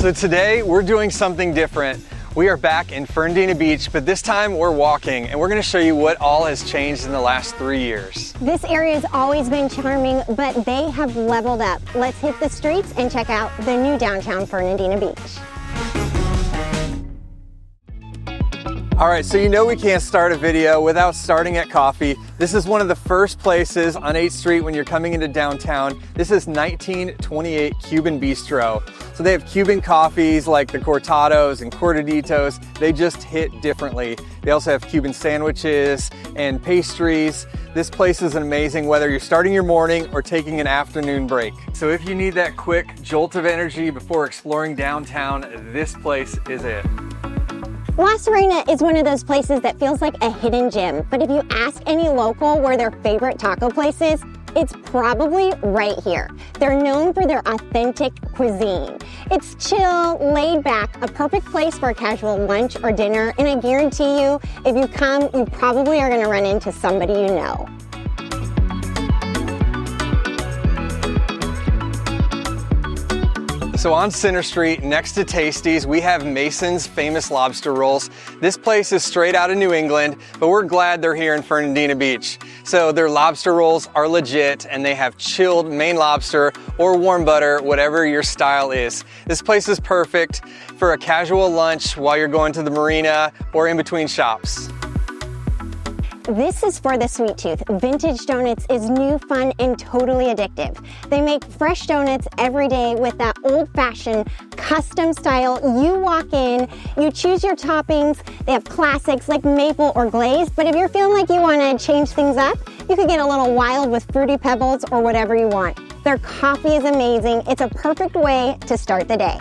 So today we're doing something different. We are back in Fernandina Beach, but this time we're walking, and we're going to show you what all has changed in the last 3 years. This area has always been charming, but they have leveled up. Let's hit the streets and check out the new Downtown Fernandina Beach. All right, so you know we can't start a video without starting at coffee. This is one of the first places on 8th Street when you're coming into downtown. This is 1928 Cuban Bistro. So they have Cuban coffees like the cortados and cortaditos. They just hit differently. They also have Cuban sandwiches and pastries. This place is amazing whether you're starting your morning or taking an afternoon break. So if you need that quick jolt of energy before exploring downtown, this place is it. La Surena is one of those places that feels like a hidden gem, but if you ask any local where their favorite taco place is, it's probably right here. They're known for their authentic cuisine. It's chill, laid back, a perfect place for a casual lunch or dinner, and I guarantee you, if you come, you probably are gonna run into somebody you know. So on Center Street, next to Tasties, we have Mason's Famous Lobster Rolls. This place is straight out of New England, but we're glad they're here in Fernandina Beach. So their lobster rolls are legit, and they have chilled Maine lobster or warm butter, whatever your style is. This place is perfect for a casual lunch while you're going to the Marina or in between shops. This is for the sweet tooth. Vintage donuts is new, fun, and totally addictive. They make fresh donuts every day with that old-fashioned custom style. You walk in, you choose your toppings. They have classics like maple or glaze, but if you're feeling like you want to change things up, you could get a little wild with fruity pebbles or whatever you want. Their coffee is amazing. It's a perfect way to start the day.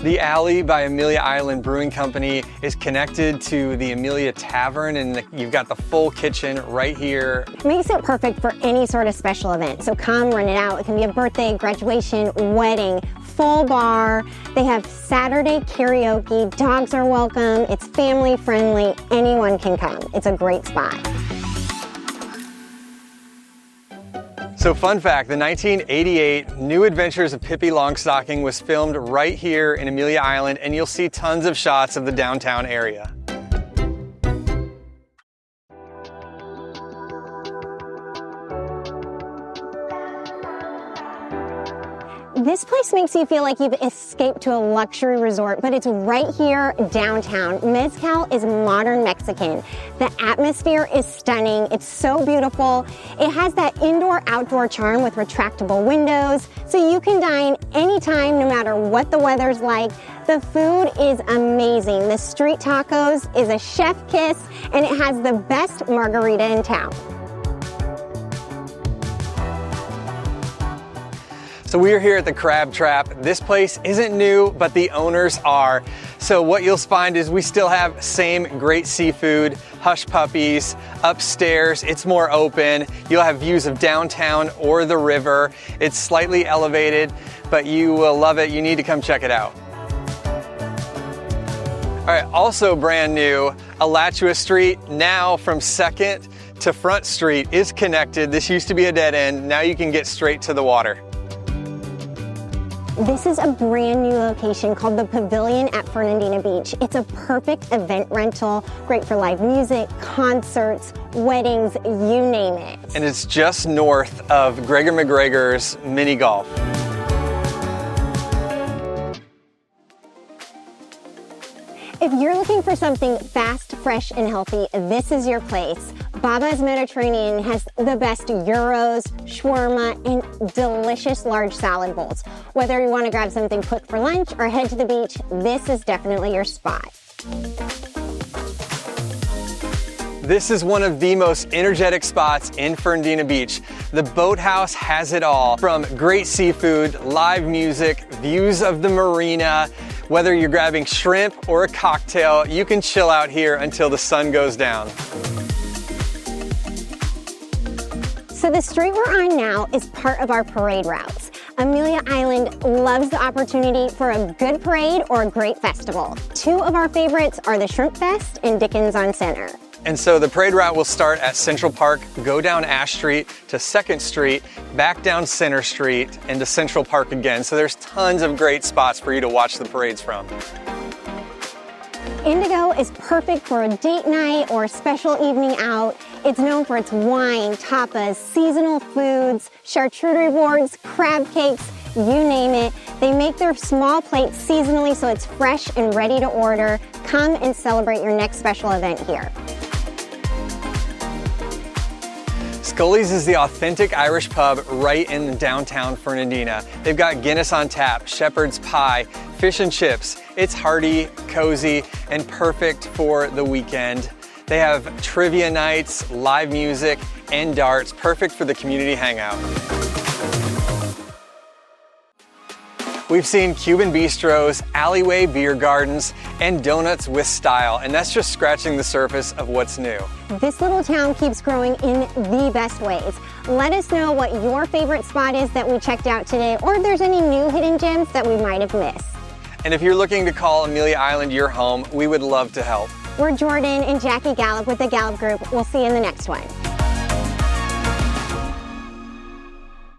The Alley by Amelia Island Brewing Company is connected to the Amelia Tavern, and you've got the full kitchen right here. It makes it perfect for any sort of special event. So come run it out. It can be a birthday, graduation, wedding, full bar. They have Saturday karaoke. Dogs are welcome. It's family friendly. Anyone can come. It's a great spot. So fun fact, the 1988 New Adventures of Pippi Longstocking was filmed right here in Amelia Island, and you'll see tons of shots of the downtown area. This place makes you feel like you've escaped to a luxury resort, but it's right here downtown. Mezcal is modern Mexican. The atmosphere is stunning. It's so beautiful. It has that indoor-outdoor charm with retractable windows, so you can dine anytime, no matter what the weather's like. The food is amazing. The street tacos is a chef kiss, and it has the best margarita in town. So we are here at the Crab Trap. This place isn't new, but the owners are. So what you'll find is we still have same great seafood, hush puppies. Upstairs, it's more open. You'll have views of downtown or the river. It's slightly elevated, but you will love it. You need to come check it out. All right, also brand new, Alachua Street, now from 2nd to Front Street is connected. This used to be a dead end. Now you can get straight to the water. This is a brand new location called the Pavilion at Fernandina Beach. It's a perfect event rental, great for live music, concerts, weddings, you name it. And it's just north of Gregor McGregor's mini golf. If you're looking for something fast, fresh, and healthy, this is your place. Baba's Mediterranean has the best gyros, shawarma, and delicious large salad bowls. Whether you want to grab something quick for lunch or head to the beach, this is definitely your spot. This is one of the most energetic spots in Fernandina Beach. The Boathouse has it all, from great seafood, live music, views of the Marina. Whether you're grabbing shrimp or a cocktail, you can chill out here until the sun goes down. So the street we're on now is part of our parade routes. Amelia Island loves the opportunity for a good parade or a great festival. Two of our favorites are the Shrimp Fest and Dickens on Center. And so the parade route will start at Central Park, go down Ash Street to 2nd Street, back down Center Street, and to Central Park again. So there's tons of great spots for you to watch the parades from. Indigo is perfect for a date night or a special evening out. It's known for its wine, tapas, seasonal foods, charcuterie boards, crab cakes, you name it. They make their small plates seasonally so it's fresh and ready to order. Come and celebrate your next special event here. Scully's is the authentic Irish pub right in downtown Fernandina. They've got Guinness on tap, shepherd's pie, fish and chips. It's hearty, cozy, and perfect for the weekend. They have trivia nights, live music, and darts, perfect for the community hangout. We've seen Cuban bistros, alleyway beer gardens, and donuts with style, and that's just scratching the surface of what's new. This little town keeps growing in the best ways. Let us know what your favorite spot is that we checked out today, or if there's any new hidden gems that we might have missed. And if you're looking to call Amelia Island your home, we would love to help. We're Jordan and Jackie Gallup with the Gallup Group. We'll see you in the next one.